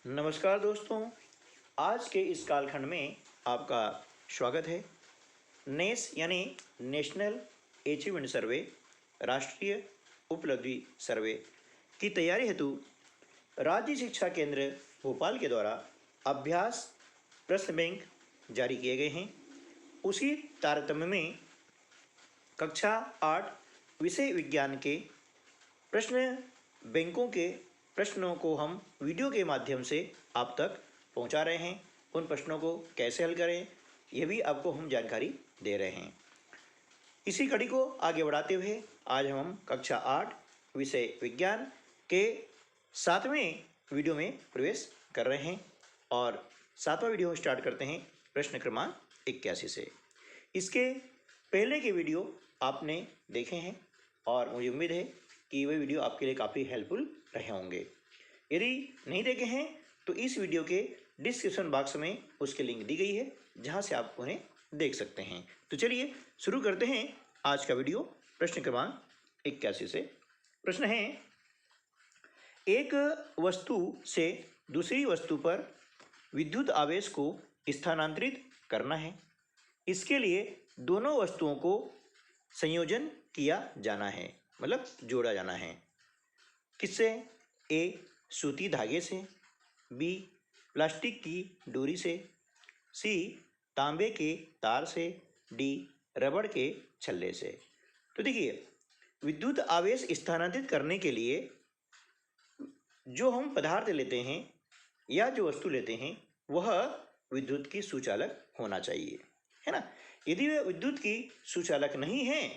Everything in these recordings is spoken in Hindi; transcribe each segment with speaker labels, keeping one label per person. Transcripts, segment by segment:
Speaker 1: नमस्कार दोस्तों, आज के इस कालखंड में आपका स्वागत है। नेस यानी नेशनल अचीवमेंट सर्वे, राष्ट्रीय उपलब्धि सर्वे की तैयारी हेतु राज्य शिक्षा केंद्र भोपाल के द्वारा अभ्यास प्रश्न बैंक जारी किए गए हैं। उसी तारतम्य में कक्षा 8 विषय विज्ञान के प्रश्न बैंकों के प्रश्नों को हम वीडियो के माध्यम से आप तक पहुंचा रहे हैं। उन प्रश्नों को कैसे हल करें, यह भी आपको हम जानकारी दे रहे हैं। इसी कड़ी को आगे बढ़ाते हुए आज हम कक्षा 8 विषय विज्ञान के 7वें वीडियो में प्रवेश कर रहे हैं और 7वां वीडियो स्टार्ट करते हैं प्रश्न क्रमांक 81 से। इसके पहले के वीडियो आपने देखे हैं और मुझे उम्मीद है कि वह वीडियो आपके लिए काफ़ी हेल्पफुल रहे होंगे। यदि नहीं देखे हैं तो इस वीडियो के डिस्क्रिप्शन बॉक्स में उसकी लिंक दी गई है, जहां से आप उन्हें देख सकते हैं। तो चलिए शुरू करते हैं आज का वीडियो प्रश्न क्रमांक 81 से। प्रश्न है, एक वस्तु से दूसरी वस्तु पर विद्युत आवेश को स्थानांतरित करना है। इसके लिए दोनों वस्तुओं को संयोजन किया जाना है, मतलब जोड़ा जाना है। किससे? ए सूती धागे से, बी प्लास्टिक की डोरी से, सी तांबे के तार से, डी रबड़ के छल्ले से। तो देखिए, विद्युत आवेश स्थानांतरित करने के लिए जो हम पदार्थ लेते हैं या जो वस्तु लेते हैं वह विद्युत की सुचालक होना चाहिए, है ना। यदि वह विद्युत की सुचालक नहीं है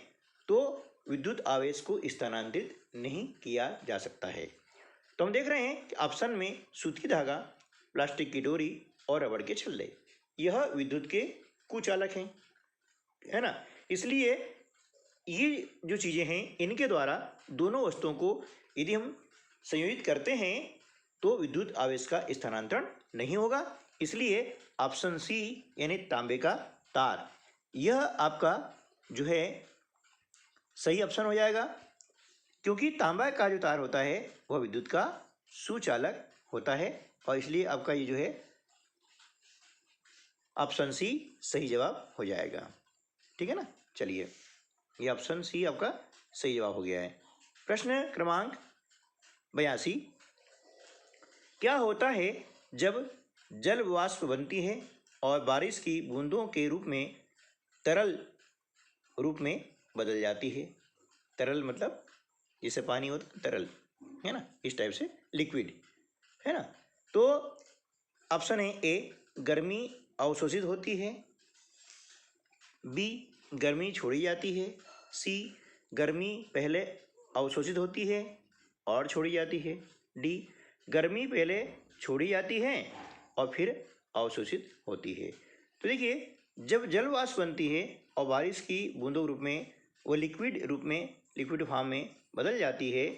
Speaker 1: तो विद्युत आवेश को स्थानांतरित नहीं किया जा सकता है। तो हम देख रहे हैं कि ऑप्शन में सूती धागा, प्लास्टिक की डोरी और रबड़ के छल्ले, यह विद्युत के कुचालक हैं, है ना। इसलिए ये जो चीज़ें हैं इनके द्वारा दोनों वस्तुओं को यदि हम संयोजित करते हैं तो विद्युत आवेश का स्थानांतरण नहीं होगा। इसलिए ऑप्शन सी यानी तांबे का तार, यह आपका जो है सही ऑप्शन हो जाएगा, क्योंकि तांबा का जो तार होता है वह विद्युत का सुचालक होता है और इसलिए आपका ये जो है ऑप्शन सी सही जवाब हो जाएगा। ठीक है ना। चलिए, ये ऑप्शन सी आपका सही जवाब हो गया है। प्रश्न क्रमांक 82, क्या होता है जब जल वाष्प बनती है और बारिश की बूंदों के रूप में तरल रूप में बदल जाती है? तरल मतलब जैसे पानी होता तरल, है ना, इस टाइप से लिक्विड, है ना। तो ऑप्शन है ए गर्मी अवशोषित होती है, बी गर्मी छोड़ी जाती है, सी गर्मी पहले अवशोषित होती है और छोड़ी जाती है, डी गर्मी पहले छोड़ी जाती है और फिर अवशोषित होती है। तो देखिए, जब जल वाष्प बनती है और बारिश की बूंदों रूप में वो लिक्विड फॉर्म में बदल जाती है,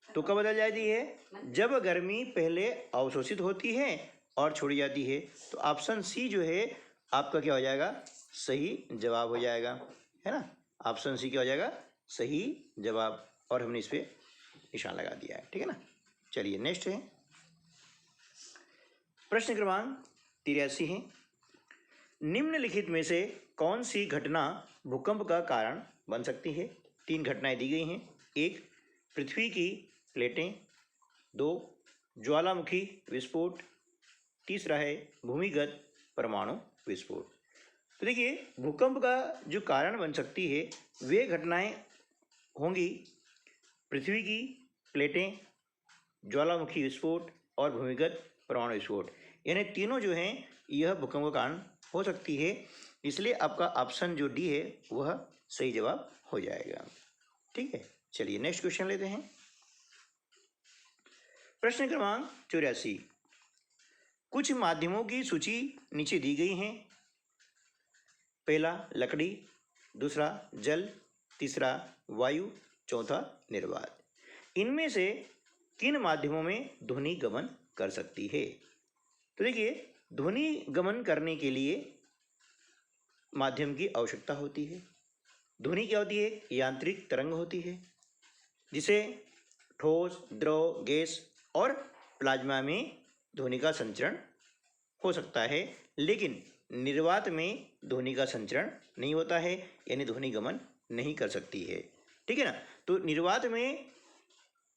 Speaker 1: तो कब बदल जाती है? जब गर्मी पहले अवशोषित होती है और छोड़ी जाती है। तो ऑप्शन सी जो है आपका क्या हो जाएगा? सही जवाब हो जाएगा, है ना। ऑप्शन सी क्या हो जाएगा? सही जवाब, और हमने इस पर निशान लगा दिया है। ठीक है ना। चलिए नेक्स्ट है प्रश्न क्रमांक 83 है, निम्नलिखित में से कौन सी घटना भूकंप का कारण बन सकती है? 3 घटनाएं दी गई हैं। 1 पृथ्वी की प्लेटें, 2 ज्वालामुखी विस्फोट, तीसरा है भूमिगत परमाणु विस्फोट। तो देखिए, भूकंप का जो कारण बन सकती है वे घटनाएं होंगी पृथ्वी की प्लेटें, ज्वालामुखी विस्फोट और भूमिगत परमाणु विस्फोट, यानी तीनों जो हैं यह भूकंप का कारण हो सकती है। इसलिए आपका ऑप्शन जो डी है वह सही जवाब हो जाएगा। ठीक है। चलिए नेक्स्ट क्वेश्चन लेते हैं। प्रश्न क्रमांक 84, कुछ माध्यमों की सूची नीचे दी गई है। पहला लकड़ी, दूसरा जल, तीसरा वायु, चौथा निर्वात। इनमें से किन माध्यमों में ध्वनि गमन कर सकती है? तो देखिए, ध्वनि गमन करने के लिए माध्यम की आवश्यकता होती है। ध्वनि क्या होती है? यांत्रिक तरंग होती है, जिसे ठोस, द्रव, गैस और प्लाज्मा में ध्वनि का संचरण हो सकता है, लेकिन निर्वात में ध्वनि का संचरण नहीं होता है, यानी ध्वनि गमन नहीं कर सकती है। ठीक है ना। तो निर्वात में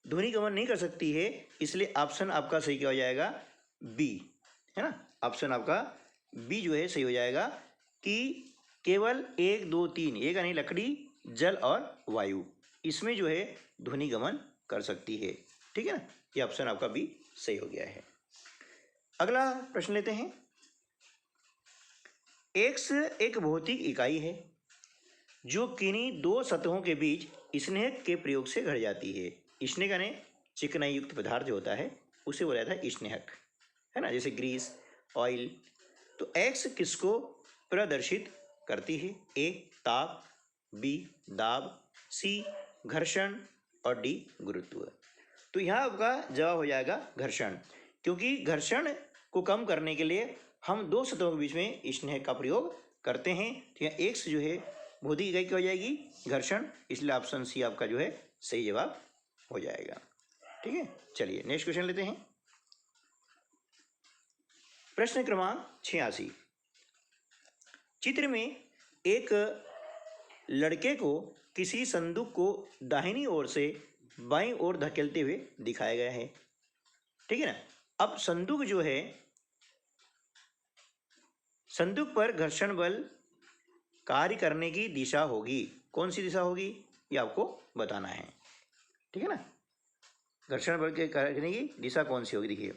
Speaker 1: ध्वनि गमन नहीं कर सकती है, इसलिए ऑप्शन आपका सही क्या हो जाएगा, बी, है ना। ऑप्शन आपका बी जो है सही हो जाएगा कि केवल 1 2 3, एक यानी लकड़ी, जल और वायु, इसमें जो है ध्वनि गमन कर सकती है। ठीक है ना, ये ऑप्शन आपका बी सही हो गया है। अगला प्रश्न लेते हैं। एक्स एक भौतिक इकाई है जो किन्हीं दो सतहों के बीच स्नेहक के प्रयोग से घट जाती है। स्नेहक यानी चिकनाई युक्त पदार्थ जो होता है उसे बोला जाता है स्नेहक, है ना, जैसे ग्रीस, ऑयल। तो एक्स किसको प्रदर्शित करती है? ए ताप, बी दाब, सी घर्षण और डी गुरुत्व। तो यहाँ आपका जवाब हो जाएगा घर्षण, क्योंकि घर्षण को कम करने के लिए हम दो सतहों के बीच में स्नेहक का प्रयोग करते हैं। तो यहाँ एक्स जो है भौतिक इकाई क्या हो जाएगी, घर्षण, इसलिए ऑप्शन सी आपका जो है सही जवाब हो जाएगा। ठीक है, चलिए नेक्स्ट क्वेश्चन लेते हैं। प्रश्न क्रमांक 86। चित्र में एक लड़के को किसी संदूक को दाहिनी ओर से बाईं ओर धकेलते हुए दिखाया गया है। ठीक है ना। अब संदूक जो है, संदूक पर घर्षण बल कार्य करने की दिशा होगी, कौन सी दिशा होगी ये आपको बताना है। ठीक है ना, घर्षण बल के कार्य करने की दिशा कौन सी होगी। देखिए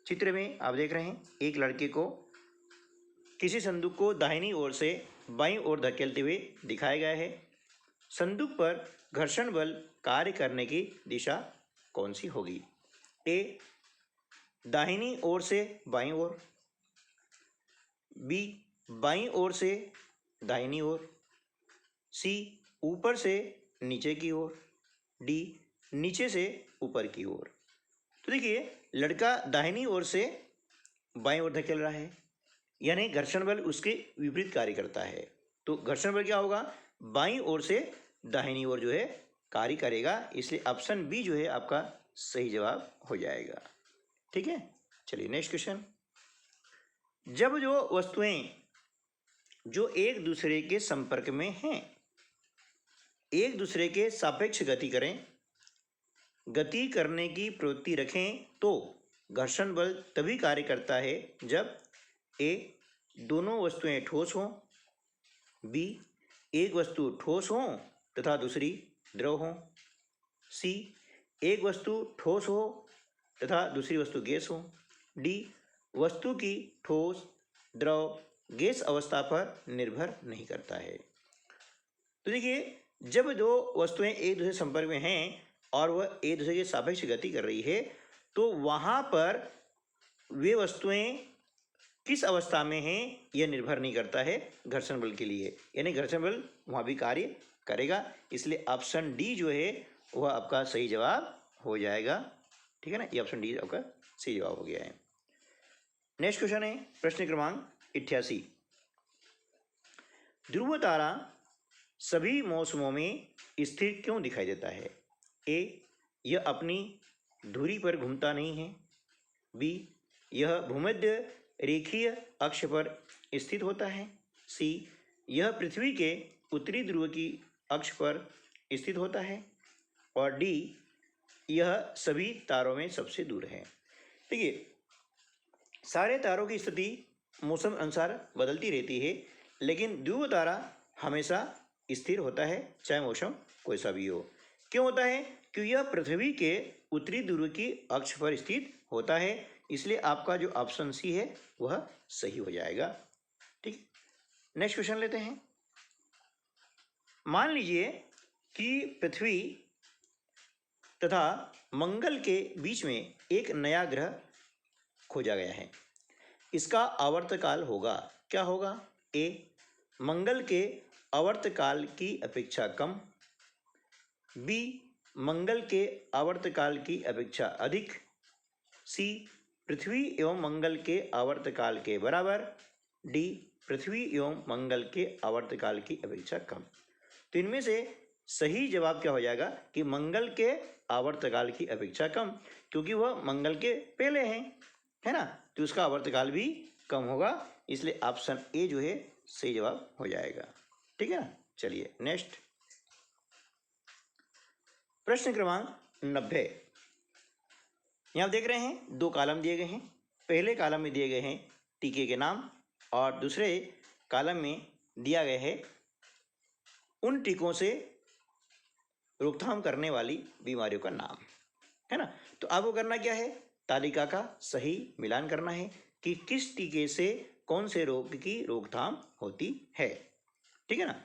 Speaker 1: चित्र में आप देख रहे हैं एक लड़के को किसी संदूक को दाहिनी ओर से बाईं ओर धकेलते हुए दिखाया गया है। संदूक पर घर्षण बल कार्य करने की दिशा कौन सी होगी? ए दाहिनी ओर से बाईं ओर, बी बाईं ओर से दाहिनी ओर, सी ऊपर से नीचे की ओर, डी नीचे से ऊपर की ओर। तो देखिए लड़का दाहिनी ओर से बाईं ओर धकेल रहा है, यानी घर्षण बल उसके विपरीत कार्य करता है। तो घर्षण बल क्या होगा, बाईं ओर से दाहिनी ओर जो है कार्य करेगा, इसलिए ऑप्शन बी जो है आपका सही जवाब हो जाएगा। ठीक है, चलिए नेक्स्ट क्वेश्चन। जब जो वस्तुएं जो एक दूसरे के संपर्क में हैं एक दूसरे के सापेक्ष गति करें, गति करने की प्रवृत्ति रखें, तो घर्षण बल तभी कार्य करता है जब ए दोनों वस्तुएं ठोस हों, बी एक वस्तु ठोस हो तथा दूसरी द्रव हो, सी एक वस्तु ठोस हो तथा दूसरी वस्तु गैस हो, डी वस्तु की ठोस, द्रव, गैस अवस्था पर निर्भर नहीं करता है। तो देखिए जब दो वस्तुएं एक दूसरे संपर्क में हैं और वह एक दूसरे के सापेक्ष गति कर रही है, तो वहाँ पर वे वस्तुएं किस अवस्था में हैं यह निर्भर नहीं करता है घर्षण बल के लिए, यानी घर्षण बल वहाँ भी कार्य करेगा, इसलिए ऑप्शन डी जो है वह आपका सही जवाब हो जाएगा। ठीक है ना, ये ऑप्शन डी आपका सही जवाब हो गया है। नेक्स्ट क्वेश्चन है प्रश्न क्रमांक 88। ध्रुव तारा सभी मौसमों में स्थिर क्यों दिखाई देता है? ए यह अपनी धुरी पर घूमता नहीं है, बी यह भूमध्य रेखीय अक्ष पर स्थित होता है, सी यह पृथ्वी के उत्तरी ध्रुव की अक्ष पर स्थित होता है, और डी यह सभी तारों में सबसे दूर है। देखिए सारे तारों की स्थिति मौसम अनुसार बदलती रहती है, लेकिन ध्रुव तारा हमेशा स्थिर होता है, चाहे मौसम कोई सा भी हो। क्यों होता है? क्योंकि यह पृथ्वी के उत्तरी ध्रुव की अक्ष पर स्थित होता है, इसलिए आपका जो ऑप्शन सी है वह सही हो जाएगा। ठीक, नेक्स्ट क्वेश्चन लेते हैं। मान लीजिए कि पृथ्वी तथा मंगल के बीच में एक नया ग्रह खोजा गया है, इसका आवर्तकाल होगा, क्या होगा? ए मंगल के आवर्तकाल की अपेक्षा कम, बी मंगल के आवर्तकाल की अपेक्षा अधिक, सी पृथ्वी एवं मंगल के आवर्तकाल के बराबर, डी पृथ्वी एवं मंगल के आवर्तकाल की अपेक्षा कम। तो इनमें से सही जवाब क्या हो जाएगा कि मंगल के आवर्तकाल की अपेक्षा कम, क्योंकि वह मंगल के पहले हैं, है ना, तो उसका आवर्तकाल भी कम होगा, इसलिए ऑप्शन ए जो है सही जवाब हो जाएगा। ठीक है ना। चलिए नेक्स्ट प्रश्न क्रमांक 90। यहाँ देख रहे हैं दो कॉलम दिए गए हैं। पहले कॉलम में दिए गए हैं टीके के नाम और दूसरे कॉलम में दिया गया है उन टीकों से रोकथाम करने वाली बीमारियों का नाम, है ना। तो आपको करना क्या है, तालिका का सही मिलान करना है कि किस टीके से कौन से रोग की रोकथाम होती है। ठीक है ना।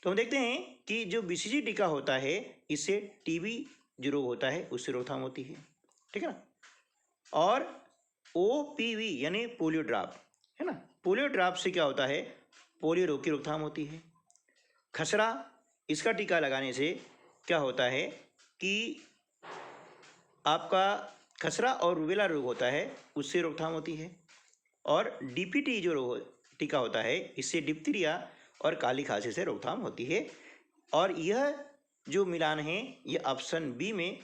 Speaker 1: तो हम देखते हैं कि जो बीसीजी टीका होता है इससे टीबी जो रोग होता है उससे रोकथाम होती है। ठीक है ना। और ओपीवी यानी पोलियो ड्रॉप, है ना, पोलियो ड्रॉप से क्या होता है, पोलियो रोग की रोकथाम होती है। खसरा, इसका टीका लगाने से क्या होता है कि आपका खसरा और रूबेला रोग होता है उससे रोकथाम होती है। और डीपीटी जो रोग टीका होता है इससे डिप्थीरिया और काली खांसी से रोकथाम होती है। और यह जो मिलान है ये ऑप्शन बी में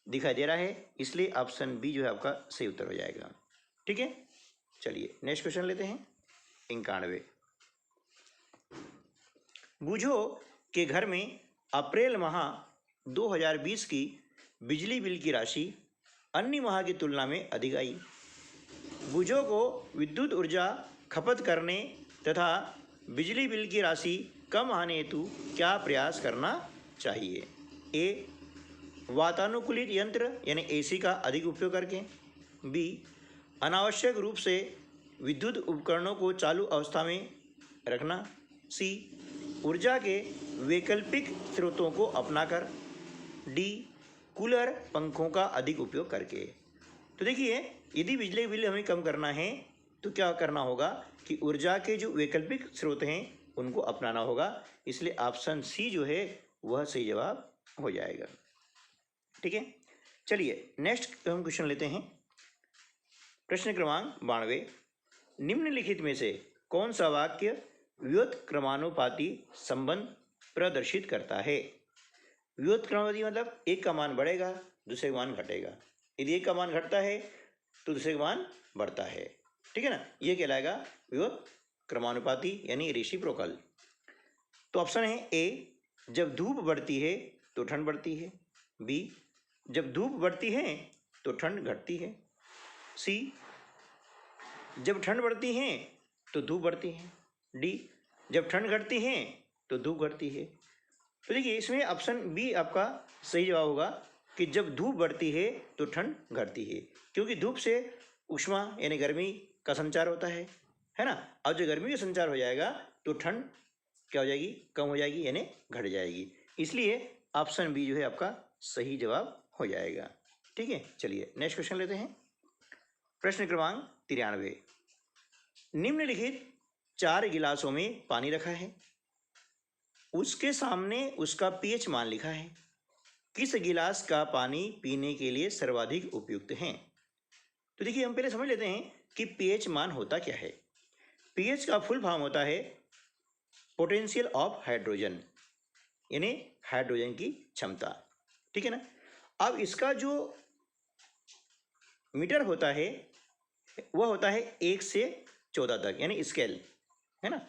Speaker 1: दिखाई दे रहा है, इसलिए ऑप्शन बी जो है आपका सही उत्तर हो जाएगा। ठीक है। चलिए नेक्स्ट क्वेश्चन लेते हैं 91। बूझो के घर में अप्रैल माह 2020 की बिजली बिल की राशि अन्य माह की तुलना में अधिक आई। बूझो को विद्युत ऊर्जा खपत करने तथा बिजली बिल की राशि कम आने हेतु क्या प्रयास करना चाहिए। ए, वातानुकूलित यंत्र यानी एसी का अधिक उपयोग करके। बी, अनावश्यक रूप से विद्युत उपकरणों को चालू अवस्था में रखना। सी, ऊर्जा के वैकल्पिक स्रोतों को अपनाकर। डी, कूलर पंखों का अधिक उपयोग करके। तो देखिए यदि बिजली बिल हमें कम करना है तो क्या करना होगा कि ऊर्जा के जो वैकल्पिक स्रोत हैं उनको अपनाना होगा, इसलिए ऑप्शन सी जो है वह सही जवाब हो जाएगा। ठीक है। चलिए नेक्स्ट हम क्वेश्चन लेते हैं। प्रश्न क्रमांक 92। निम्नलिखित में से कौन सा वाक्य व्युत्क्रमानुपाती क्रमानुपाती संबंध प्रदर्शित करता है। व्युत्क्रमानुपाती मतलब एक का मान बढ़ेगा दूसरे का मान घटेगा, यदि एक का मान घटता है तो दूसरे का मान बढ़ता है। ठीक है ना, ये कहलाएगा व्युत्क्रमानुपाती यानी रेसिप्रोकल। तो ऑप्शन है ए, जब धूप बढ़ती है तो ठंड बढ़ती है। बी, जब धूप बढ़ती है तो ठंड घटती है। सी, जब ठंड बढ़ती है तो धूप बढ़ती है। डी, जब ठंड घटती है तो धूप घटती है। तो देखिए इसमें ऑप्शन बी आपका सही जवाब होगा कि जब धूप बढ़ती है तो ठंड घटती है, क्योंकि धूप से ऊष्मा यानी गर्मी का संचार होता है ना। अब जो गर्मी का संचार हो जाएगा तो ठंड क्या हो जाएगी, कम हो जाएगी यानी घट जाएगी, इसलिए ऑप्शन बी जो है आपका सही जवाब हो जाएगा। ठीक है। चलिए नेक्स्ट क्वेश्चन लेते हैं। प्रश्न क्रमांक 93। निम्नलिखित 4 गिलासों में पानी रखा है, उसके सामने उसका पीएच मान लिखा है, किस गिलास का पानी पीने के लिए सर्वाधिक उपयुक्त है। तो देखिए हम पहले समझ लेते हैं कि पीएच मान होता क्या है। पीएच का फुल फॉर्म होता है पोटेंशियल ऑफ हाइड्रोजन, यानी हाइड्रोजन की क्षमता। ठीक है ना। अब इसका जो मीटर होता है वह होता है 1 से 14 तक, यानी स्केल, है ना।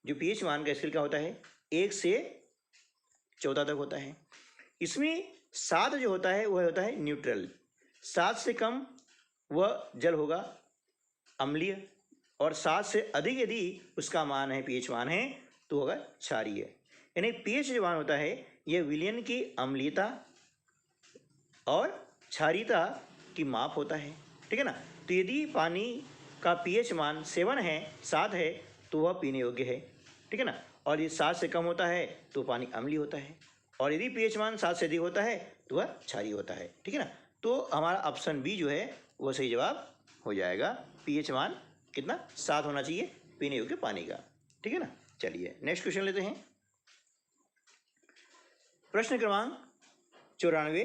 Speaker 1: जो पीएच मान का स्केल क्या होता है 1 से 14 तक होता है। इसमें 7 जो होता है वह होता है न्यूट्रल, 7 से कम वह जल होगा अम्लीय, और 7 से अधिक यदि उसका मान है पीएच मान है तो होगा क्षारीय। यानी पीएच जो मान होता है यह विलयन की अम्लीयता और क्षारीयता की माप होता है। ठीक है ना। तो यदि पानी का पीएच मान 7 है 7 है तो वह पीने योग्य है। ठीक है ना। और ये 7 से कम होता है तो पानी अम्लीय होता है, और यदि पीएच मान 7 से अधिक होता है तो वह क्षारीय होता है। ठीक है ना। तो हमारा ऑप्शन बी जो है वह सही जवाब हो जाएगा। पीएच मान कितना 7 होना चाहिए पीने योग्य पानी का। ठीक है ना। चलिए नेक्स्ट क्वेश्चन लेते हैं। प्रश्न क्रमांक 94।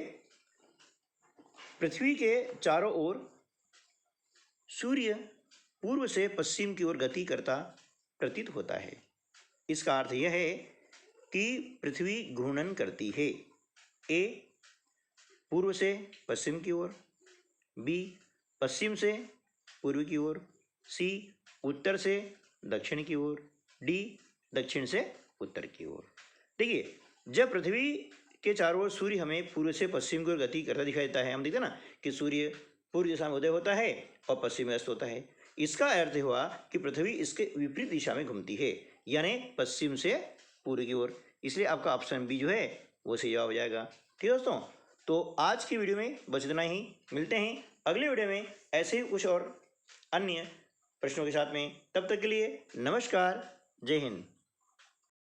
Speaker 1: पृथ्वी के चारों ओर सूर्य पूर्व से पश्चिम की ओर गति करता प्रतीत होता है, इसका अर्थ यह है कि पृथ्वी घूर्णन करती है। ए, पूर्व से पश्चिम की ओर। बी, पश्चिम से पूर्व की ओर, सी उत्तर से दक्षिण की ओर, डी दक्षिण से उत्तर की ओर। देखिए, जब पृथ्वी के चारों ओर सूर्य हमें पूर्व से पश्चिम की ओर गति करता दिखाई देता है, हम देखते हैं ना कि सूर्य पूर्व दिशा में उदय होता है और पश्चिम में अस्त होता है। इसका अर्थ हुआ कि पृथ्वी इसके विपरीत दिशा में घूमती है, यानी पश्चिम से पूर्व की ओर। इसलिए आपका ऑप्शन बी जो है वो सही जवाब हो जाएगा। ठीक है दोस्तों, तो आज की वीडियो में बस इतना ही। मिलते हैं अगले वीडियो में ऐसे ही कुछ और अन्य प्रश्नों के साथ में। तब तक के लिए नमस्कार, जय हिंद।